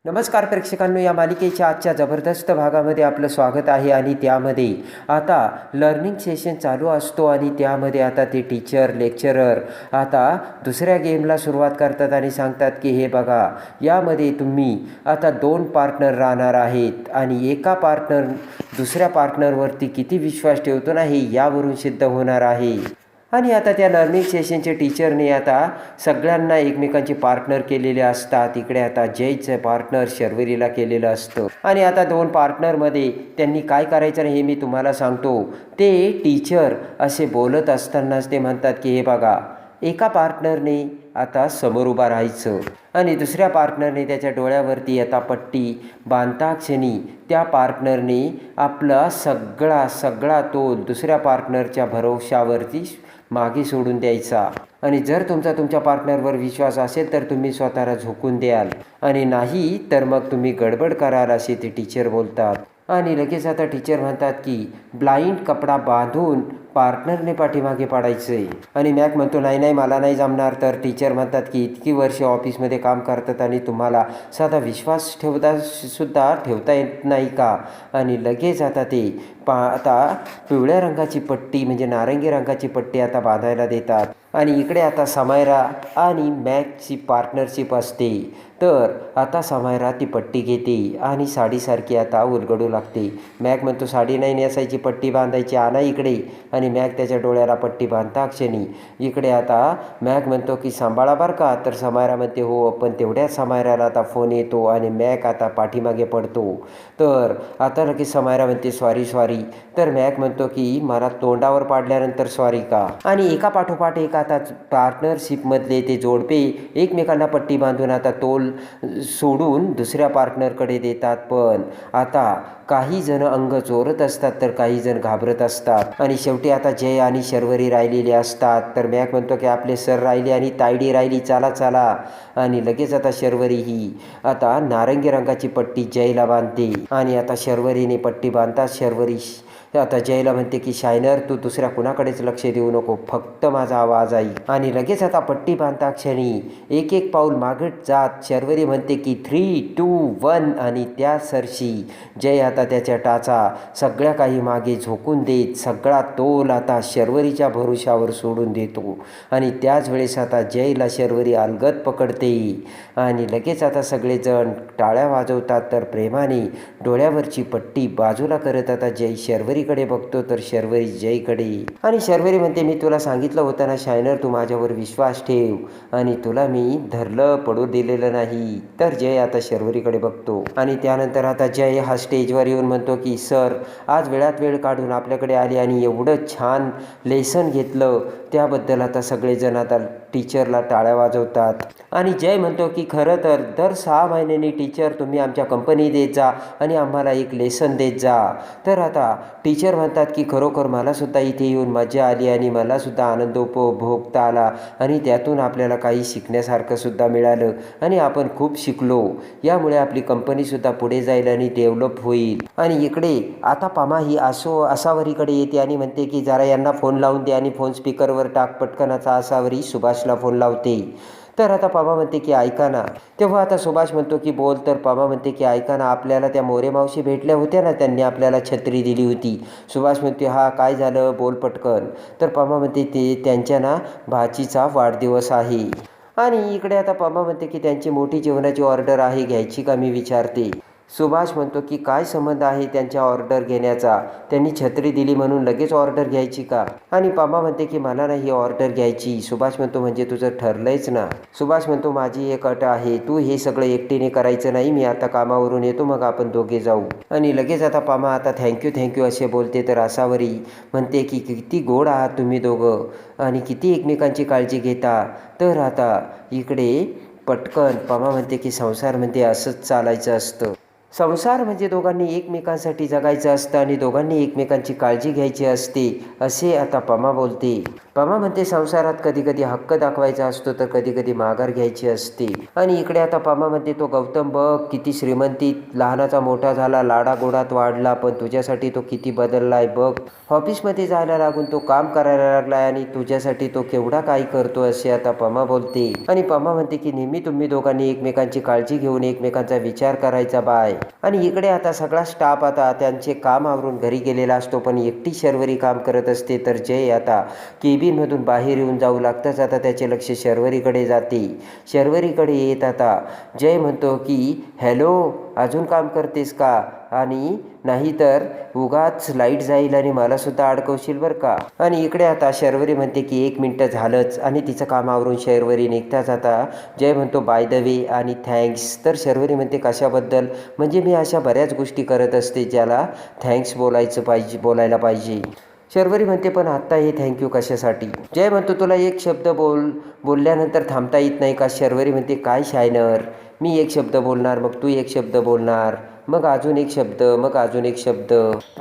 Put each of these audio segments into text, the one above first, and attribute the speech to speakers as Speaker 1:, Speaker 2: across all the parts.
Speaker 1: नमस्कार प्रेक्षकांनो, या मालिकेच्या आजच्या जबरदस्त भागामध्ये आपलं स्वागत आहे. आणि त्यामध्ये आता लर्निंग सेशन चालू असतो आणि त्यामध्ये आता ते टीचर लेक्चरर आता दुसऱ्या गेमला सुरुवात करतात आणि सांगतात की हे बघा, यामध्ये तुम्ही आता 2 पार्टनर राहणार आहेत आणि एका पार्टनर दुसऱ्या पार्टनरवरती किती विश्वास ठेवतो ना, हे यावरून सिद्ध होणार आहे. आणि आता त्या लर्निंग सेशनचे टीचरने आता सगळ्यांना एकमेकांचे पार्टनर केलेले असतात. इकडे आता जयचं पार्टनर शर्वरीला केलेलं असतं आणि आता 2 पार्टनरमध्ये त्यांनी काय करायचं हे मी तुम्हाला सांगतो. ते टीचर असे बोलत असतानाच ते म्हणतात की हे बघा, एका पार्टनरने आता समोर उभा राहायचं आणि दुसऱ्या पार्टनरने त्याच्या डोळ्यावरती आता पट्टी बांधता क्षणी त्या पार्टनरने आपला सगळा तोल दुसऱ्या पार्टनरच्या भरवशावरती मागे सोडून द्यायचा. आणि जर तुमच्या पार्टनरवर विश्वास असेल तर तुम्ही स्वतःला झोकून द्याल आणि नाही तर मग तुम्ही गडबड कराल, असे ते टीचर बोलतात. आणि लगेच आता टीचर म्हणतात की ब्लाइंड कपडा बांधून पार्टनरने पाठीमागे पाडायचं आहे. आणि मॅक म्हणतो नाही मला नाही जमणार. तर टीचर म्हणतात की इतकी वर्ष ऑफिसमध्ये काम करतात आणि तुम्हाला साधा विश्वास सुद्धा ठेवता येत नाही का. आणि लगेच आता ते आता पिवळ्या रंगाची पट्टी म्हणजे नारंगी रंगाची पट्टी आता बांधायला देतात. आणि इकडे आता समायरा आणि मॅकची पार्टनरशिप असते. तर आता समायरा ती पट्टी घेते आणि साडीसारखी आता उलगडू लागते. मॅक म्हणतो साडी नाही नेसायची, पट्टी बांधायची, आणा इकडे. आणि मॅक त्याच्या डोळ्याला पट्टी बांधता क्षणी इकडे आता मॅक म्हणतो की सांभाळा बरं का. तर समायरा म्हणते हो. पण तेवढ्याच समायराला आता फोन येतो आणि मॅक आता पाठीमागे पडतो. तर आता लगेच समायरा म्हणते सॉरी. तर मॅक म्हणतो की मला तोंडावर पाडल्यानंतर सॉरी का. आणि एका पाठोपाठ एक आता पार्टनरशिपमधले ते जोडपे एकमेकांना पट्टी बांधून आता तोल सोडून दुसऱ्या पार्टनरकडे देतात. पण आता काही जण अंग चोरत असतात तर काही जण घाबरत असतात. आणि शेवटी आता जय आणि शर्वरी राहिलेले असतात. तर मॅक म्हणतो की आपले सर राहिले आणि तायडी राहिली, चला. आणि लगेच आता शर्वरी ही आता नारंगी रंगाची पट्टी जयला बांधते. आणि आता शर्वरीने पट्टी बांधतात शर्वरी आता जयला म्हणते की शायनर, तू दुसऱ्या कुणाकडेच लक्ष देऊ नको, फक्त माझा आवाज ऐक. आणि लगेच आता पट्टी बांधता क्षणी एक पाऊल मागत जात शर्वरी म्हणते की 3, 2, 1. आणि त्या सरशी जय आता त्याच्या टाचा सगळ्या काही मागे झोकून देत सगळा तोल आता शर्वरीच्या भरोशावर सोडून देतो. आणि त्याच वेळेस आता जयला शर्वरी अलगद पकडते आणि लगेच आता सगळेजण टाळ्या वाजवतात. तर प्रेमाने डोळ्यावरची पट्टी बाजूला करत आता जय शर्वरीकडे बघतो. तर शर्वरी जयकडे. आणि शर्वरी म्हणते मी तुला सांगितलं होतं ना शायनर, तू माझ्यावर विश्वास ठेव आणि तुला मी धरलं पडू दिलेलं नाही. तर जय आता शर्वरीकडे बघतो. आणि त्यानंतर आता जय हा स्टेजवर येऊन म्हणतो की सर, आज वेळात वेळ काढून आपल्याकडे आले आणि एवढं छान लेसन घेतलं, त्याबद्दल आता सगळेजण आता टीचरला टाळ्या वाजवतात. आणि जय म्हणतो की खरं तर दर 6 महिन्यांनी टीचर तुम्ही आमच्या कंपनी देत जा आणि आम्हाला एक लेसन देत जा. तर आता टीचर म्हणतात की खरोखर मलासुद्धा इथे येऊन मजा आली आणि मलासुद्धा आनंद उपभोगता आला आणि त्यातून आपल्याला काही शिकण्यासारखं सुद्धा मिळालं आणि आपण खूप शिकलो. यामुळे आपली कंपनीसुद्धा पुढे जाईल आणि डेव्हलप होईल. आणि इकडे आता पमा ही आसावरीकडे येते आणि म्हणते की जरा यांना फोन लावून दे आणि फोन स्पीकरवर टाक पटकन. आता आसावरी सुभाषला फोन लावते. तर आता पमा म्हणते की ऐका ना. तेव्हा आता सुभाष म्हणतो की बोल. तर पमा म्हणते की ऐका ना, आपल्याला त्या मोरे मावशी भेटल्या होत्या ना, त्यांनी आपल्याला छत्री दिली होती. सुभाष म्हणते हा काय झालं, बोल पटकन. तर पमा म्हणते ते त्यांच्या ना भाचीचा वाढदिवस आहे. आणि इकडे आता पमा म्हणते की त्यांची मोठी जेवणाची ऑर्डर आहे, घ्यायची का मी विचारते. सुभाष म्हणतो की काय संबंध आहे त्यांच्या ऑर्डर घेण्याचा, त्यांनी छत्री दिली म्हणून लगेच ऑर्डर घ्यायची का. आणि पमा म्हणते की मला ना ही ऑर्डर घ्यायची. सुभाष म्हणतो म्हणजे तुझं ठरलंयच ना. सुभाष म्हणतो माझी एक अट आहे, तू हे सगळं एकटीने करायचं नाही, मी आता कामावरून येतो मग आपण दोघे जाऊ. आणि लगेच आता पमा आता थँक्यू असे बोलते. तर आसावरी म्हणते की किती गोड आहात तुम्ही दोघं आणि किती एकमेकांची काळजी घेता. तर आता इकडे पटकन पमा म्हणते की संसार म्हणजे असंच चालायचं असतं. संसार म्हणजे दोघांनी एकमेकांसाठी जगायचं असतं आणि दोघांनी एकमेकांची काळजी घ्यायची असते, असे आता पमा बोलते. पमा म्हणते संसारात कधी कधी हक्क दाखवायचा असतो तर कधी कधी माघार घ्यायची असते. आणि इकडे आता पमा म्हणते तो गौतम बघ किती श्रीमंतीत लहानाचा मोठा झाला, लाडागोडात वाढला, पण तुझ्यासाठी तो किती बदललाय बघ. ऑफिसमध्ये जायला लागून तो काम करायला लागलाय आणि तुझ्यासाठी तो केवढा काय करतो असे आता पमा बोलते. आणि पमा म्हणते की नेहमी तुम्ही दोघांनी एकमेकांची काळजी घेऊन एकमेकांचा विचार करायचा बाय. आणि इकडे आता सगळा स्टाफ आता त्यांचे काम आवरून घरी गेलेला असतो, पण एकटी शर्वरी काम करत असते. तर जय आता केबिनमधून बाहेर येऊन जाऊ लागताच आता त्याचे लक्ष शर्वरीकडे जाते. शर्वरीकडे येत आता जय म्हणतो की हॅलो, अजून काम करतेस का? आणि नाहीतर उगाच लाईट जाईल आणि मलासुद्धा अडकवशील बरं का. आणि इकडे आता शर्वरी म्हणते की 1 मिनटं झालंच. आणि तिचं काम आवरून शर्वरी निघताच आता जय म्हणतो बाय द वे आणि थँक्स. तर शर्वरी म्हणते कशाबद्दल? म्हणजे मी अशा बऱ्याच गोष्टी करत असते ज्याला थँक्स बोलायला पाहिजे. शर्वरी म्हणते पण आत्ता हे थँक्यू कशासाठी? जय म्हणतो तुला एक शब्द बोलल्यानंतर थांबता येत नाही का? शर्वरी म्हणते काय शायनर, मी एक शब्द बोलणार, मग तू एक शब्द बोलणार, मग अजून एक शब्द, मग अजून एक शब्द,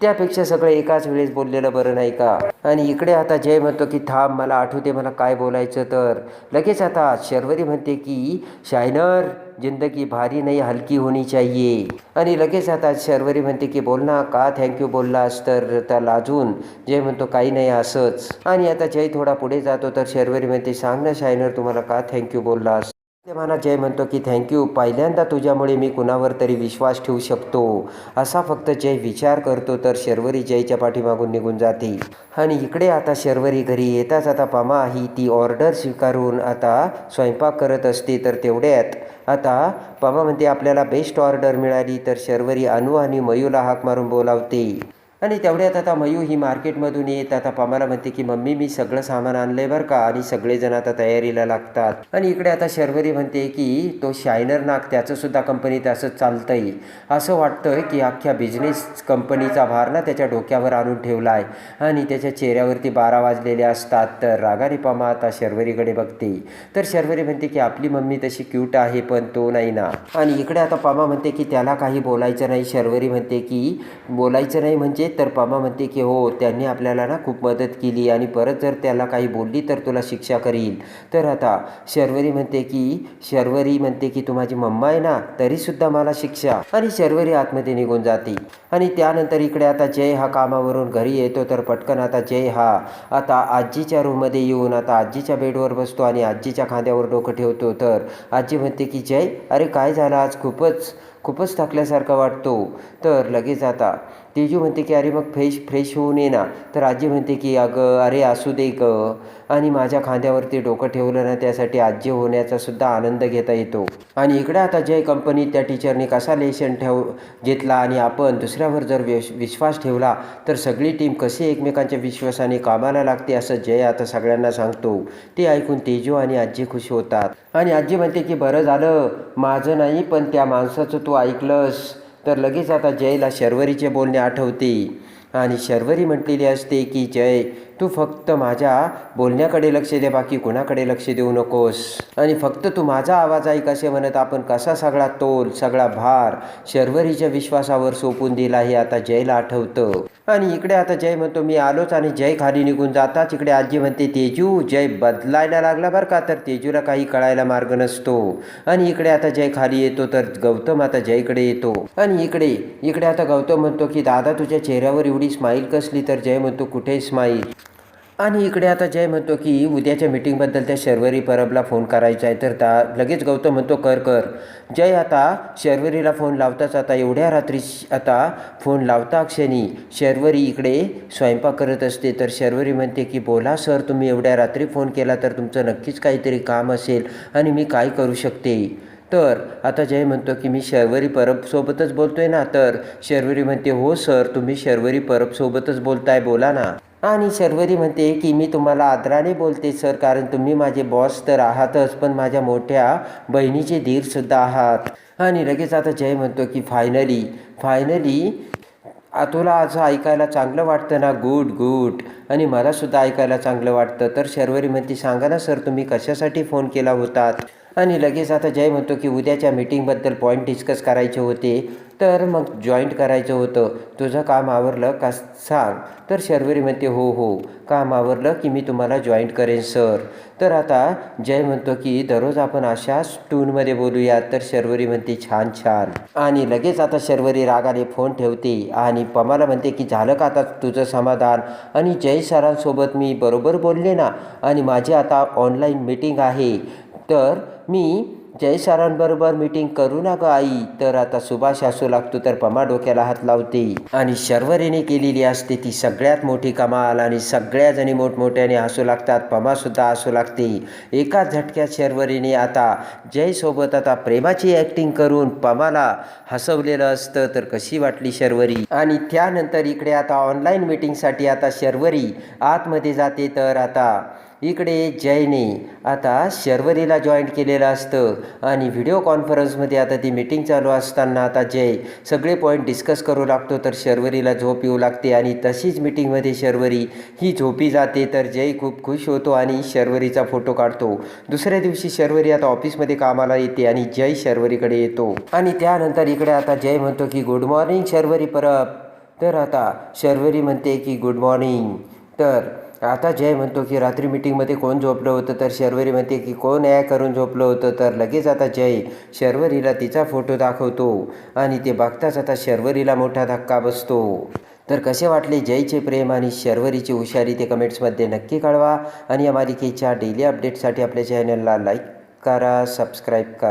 Speaker 1: त्यापेक्षा सगळं एकाच वेळेस बोललेलं बरं नाही का? आणि इकडे आता जय म्हणतो की थांब, मला आठवते मला काय बोलायचं. तर लगेच आता शर्वरी म्हणते की शायनर, जिंदगी भारी नाही हलकी होनी चाहिए. आणि लगेच आता शर्वरी म्हणते की बोल ना, का थँक्यू बोललास? तर त्या लाजून जय म्हणतो काही नाही असंच. आणि आता जय थोडा पुढे जातो तर शर्वरी म्हणते सांग ना शायनर, तुम्हाला का थँक्यू बोललास? म्हणा जय म्हणतो की थँक्यू, पहिल्यांदा तुझ्यामुळे मी कुणावर तरी विश्वास ठेवू शकतो असा फक्त जय विचार करतो. तर शर्वरी जयच्या पाठीमागून निघून जाते. आणि इकडे आता शर्वरी घरी येताच आता पमा ही ती ऑर्डर स्वीकारून आता स्वयंपाक करत असते. तर तेवढ्यात आता पमा म्हणते आपल्याला बेस्ट ऑर्डर मिळाली. तर शर्वरी अनु आणि मयूला हाक मारून बोलावते. आणि तेवढ्यात आता मयू ही मार्केटमधून येत आता पमाला म्हणते की मम्मी मी सगळं सामान आणलंय बरं का. आणि सगळेजण आता तयारीला लागतात. आणि इकडे आता शर्वरी म्हणते की तो शायनर नाक त्याचंसुद्धा कंपनीत असं चालतंय, असं वाटतंय की अख्ख्या बिझनेस कंपनीचा भार ना त्याच्या डोक्यावर आणून ठेवला आहे आणि त्याच्या चेहऱ्यावरती 12 वाजलेले असतात. तर रागाने पमा आता शर्वरीकडे बघते. तर शर्वरी म्हणते की आपली मम्मी तशी क्यूट आहे पण तो नाही ना. आणि इकडे आता पमा म्हणते की त्याला काही बोलायचं नाही. शर्वरी म्हणते की बोलायचं नाही म्हणजे? तर पमा म्हणते की हो, त्यांनी आपल्याला ना खूप मदत केली आणि परत जर त्याला काही बोलली तर तुला शिक्षा करील. तर आता शर्वरी म्हणते की तू माझी मम्मा आहे ना, तरीसुद्धा मला शिक्षा. आणि शर्वरी आतमध्ये निघून जाते. आणि त्यानंतर इकडे आता जय हा कामावरून घरी येतो. तर पटकन आता जय हा आता आजीच्या रूममध्ये येऊन आता आजीच्या बेडवर बसतो आणि आजीच्या खांद्यावर डोकं ठेवतो. तर आजी म्हणते की जय, अरे काय झालं आज? खूपच थकल्यासारखा वाटतो. तर लगेच आता तेजू म्हणते की अरे मग फ्रेश होऊन ये ना. तर आजी म्हणते की अगं अरे असू दे ग. आणि माझ्या खांद्यावरती डोकं ठेवलं ना, त्यासाठी आजी होण्याचा सुद्धा आनंद घेता येतो. आणि इकडे आता जय कंपनीत त्या टीचरने कसा लेशन घेतला आणि आपण दुसऱ्यावर जर विश्वास ठेवला तर सगळी टीम कशी एकमेकांच्या विश्वासाने कामाला लागते असं जय आता सगळ्यांना सांगतो. ते ऐकून तेजू आणि आजी खुश होतात. आणि आजी म्हणते की बरं झालं, माझं नाही पण त्या माणसाचं तू ऐकलंस. तर लगेच आता जयला शर्वरीचे बोलणे आठवते. आणि शर्वरी म्हटलेली असते की जय, तू फक्त माझ्या बोलण्याकडे लक्ष दे, बाकी कुणाकडे लक्ष देऊ नकोस. आणि फक्त तू माझा आवाज ऐक असे म्हणत आपण कसा सगळा तोल, सगळा भार शर्वरीच्या विश्वासावर सोपून दिला हे आता जयला आठवतं. आणि इकडे आता जय म्हणतो मी आलोच. आणि जय खाली निघून जाताच इकडे आजी म्हणते तेजू, जय बदलायला लागला बरं का. तर तेजूला काही कळायला मार्ग नसतो. आणि इकडे आता जय खाली येतो तर गौतम आता जयकडे येतो. आणि इकडे आता गौतम म्हणतो की दादा तुझ्या चेहऱ्यावर एवढी स्माईल कसली? तर जय म्हणतो कुठे स्माईल? आणि इकडे आता जय म्हणतो की उद्याच्या मीटिंगबद्दल त्या शर्वरी परबला फोन करायचा आहे. तर लगेच गौतम म्हणतो कर. जय आता शर्वरीला फोन लावताच आता एवढ्या रात्री आता फोन लावता क्षणी शर्वरी इकडे स्वयंपाक करत असते. तर शर्वरी म्हणते की बोला सर, तुम्ही एवढ्या रात्री फोन केला तर तुमचं नक्कीच काहीतरी काम असेल आणि मी काय करू शकते? तर आता जय म्हणतो की मी शर्वरी परबसोबतच बोलतोय ना. तर शर्वरी म्हणते हो सर, तुम्ही शर्वरी परबसोबतच बोलताय, बोला ना. आणि शर्वरी म्हणते की मी तुम्हाला आदराने बोलते सर, कारण तुम्ही माझे बॉस तर आहातच पण माझ्या मोठ्या बहिणीचे धीरसुद्धा आहात. आणि लगेच आता जय म्हणतो की फायनली तुला असं ऐकायला चांगलं वाटतं ना? गुड. आणि मलासुद्धा ऐकायला चांगलं वाटतं. तर शर्वरी म्हणते सांगा ना सर, तुम्ही कशासाठी फोन केला होतात? आणि लगेच आता जय म्हणतो की उद्याच्या मीटिंगबद्दल पॉईंट डिस्कस करायचे होते. तर मग जॉईंट करायचं होतं, तुझं काम आवरलं का सांग. तर शर्वरी म्हणते हो हो, काम आवरलं की मी तुम्हाला जॉईंट करेन सर. तर आता जय म्हणतो की दररोज आपण अशाच टूनमध्ये बोलूया. तर शर्वरी म्हणते छान छान. आणि लगेच आता शर्वरी रागाने फोन ठेवते आणि पमाला म्हणते की झालं का आता तुझं समाधान. आणि जय सरांसोबत मी बरोबर बोलले ना, आणि माझी आता ऑनलाईन मीटिंग आहे, तर मी जय सरांबरोबर मीटिंग करू ना गं आई. तर आता सुभाष हसू लागतो, तर पमा डोक्याला हात लावते आणि शर्वरीने केलेली असते ती सगळ्यात मोठी कमाल, आणि सगळ्याजणी मोठमोठ्याने हसू लागतात. पमासुद्धा हसू लागते. एकाच झटक्यात शर्वरीने आता जयसोबत आता प्रेमाची ॲक्टिंग करून पमाला हसवलेलं असतं. तर कशी वाटली शर्वरी. आणि त्यानंतर इकडे आता ऑनलाईन मीटिंगसाठी आता शर्वरी आतमध्ये जाते. तर आता इकडे जयने आता शर्वरीला जॉईंट केलेलं असतं आणि व्हिडिओ कॉन्फरन्समध्ये आता ती मीटिंग चालू असताना आता जय सगळे पॉईंट डिस्कस करू लागतो. तर शर्वरीला झोप येऊ लागते आणि तशीच मीटिंगमध्ये शर्वरी ही झोपी जाते. तर जय खूप खुश होतो आणि शर्वरीचा फोटो काढतो. दुसऱ्या दिवशी शर्वरी आता ऑफिसमध्ये कामाला येते आणि जय शर्वरीकडे येतो आणि त्यानंतर इकडे आता जय म्हणतो की गुड मॉर्निंग शर्वरी परब. तर आता शर्वरी म्हणते की गुड मॉर्निंग. तर आता जय म्हणतो की रात्री मीटिंगमध्ये कोण झोपलं होतं. तर शर्वरी म्हणते की कोण करून झोपलं होतं. तर लगेच आता जय शर्वरीला तिचा फोटो दाखवतो आणि ते बघताच आता शर्वरीला मोठा धक्का बसतो. तर कसे वाटले जयचे प्रेम आणि शर्वरीची हुशारी ते कमेंट्समध्ये नक्की कळवा. आणि या मालिकेच्या डेली अपडेटसाठी आपल्या चॅनलला लाईक करा, सबस्क्राईब करा.